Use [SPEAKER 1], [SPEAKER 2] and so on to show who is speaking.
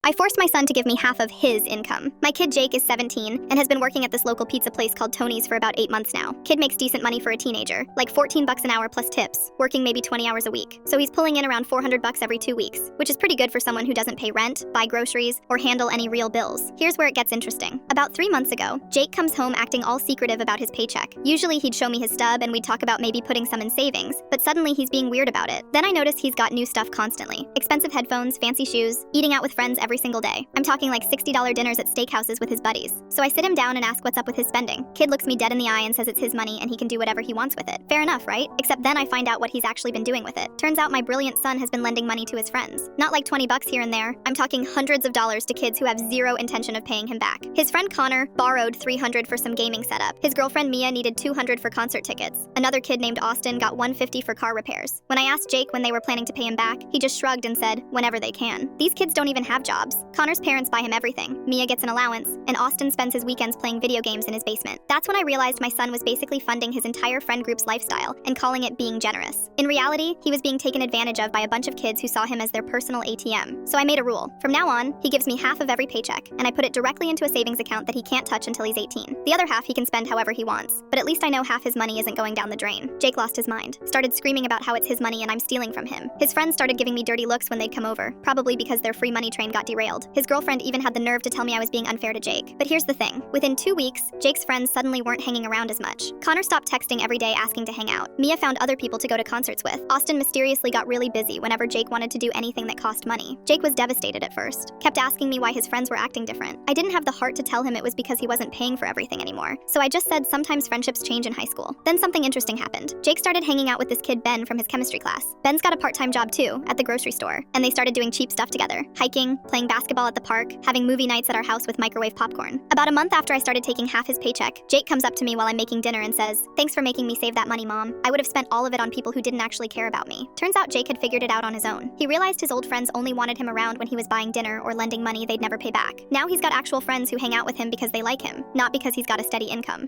[SPEAKER 1] I forced my son to give me half of his income. My kid Jake is 17 and has been working at this local pizza place called Tony's for about 8 months now. Kid makes decent money for a teenager, like $14 an hour plus tips, working maybe 20 hours a week. So he's pulling in around $400 every 2 weeks, which is pretty good for someone who doesn't pay rent, buy groceries, or handle any real bills. Here's where it gets interesting. About 3 months ago, Jake comes home acting all secretive about his paycheck. Usually he'd show me his stub and we'd talk about maybe putting some in savings, but suddenly he's being weird about it. Then I notice he's got new stuff constantly. Expensive headphones, fancy shoes, eating out with friends every single day. I'm talking like $60 dinners at steakhouses with his buddies. So I sit him down and ask what's up with his spending. Kid looks me dead in the eye and says it's his money and he can do whatever he wants with it. Fair enough, right? Except then I find out what he's actually been doing with it. Turns out my brilliant son has been lending money to his friends. Not like $20 here and there. I'm talking hundreds of dollars to kids who have zero intention of paying him back. His friend Connor borrowed $300 for some gaming setup. His girlfriend Mia needed $200 for concert tickets. Another kid named Austin got $150 for car repairs. When I asked Jake when they were planning to pay him back, he just shrugged and said, whenever they can. These kids don't even have jobs. Connor's parents buy him everything. Mia gets an allowance, and Austin spends his weekends playing video games in his basement. That's when I realized my son was basically funding his entire friend group's lifestyle and calling it being generous. In reality, he was being taken advantage of by a bunch of kids who saw him as their personal ATM. So I made a rule. From now on, he gives me half of every paycheck, and I put it directly into a savings account that he can't touch until he's 18. The other half he can spend however he wants, but at least I know half his money isn't going down the drain. Jake lost his mind, started screaming about how it's his money and I'm stealing from him. His friends started giving me dirty looks when they'd come over, probably because their free money train got derailed. His girlfriend even had the nerve to tell me I was being unfair to Jake. But here's the thing. Within 2 weeks, Jake's friends suddenly weren't hanging around as much. Connor stopped texting every day asking to hang out. Mia found other people to go to concerts with. Austin mysteriously got really busy whenever Jake wanted to do anything that cost money. Jake was devastated at first, kept asking me why his friends were acting different. I didn't have the heart to tell him it was because he wasn't paying for everything anymore. So I just said sometimes friendships change in high school. Then something interesting happened. Jake started hanging out with this kid Ben from his chemistry class. Ben's got a part-time job too, at the grocery store, and they started doing cheap stuff together. Hiking, playing basketball at the park, having movie nights at our house with microwave popcorn. About a month after I started taking half his paycheck, Jake comes up to me while I'm making dinner and says, "Thanks for making me save that money, Mom. I would have spent all of it on people who didn't actually care about me." Turns out Jake had figured it out on his own. He realized his old friends only wanted him around when he was buying dinner or lending money they'd never pay back. Now he's got actual friends who hang out with him because they like him, not because he's got a steady income.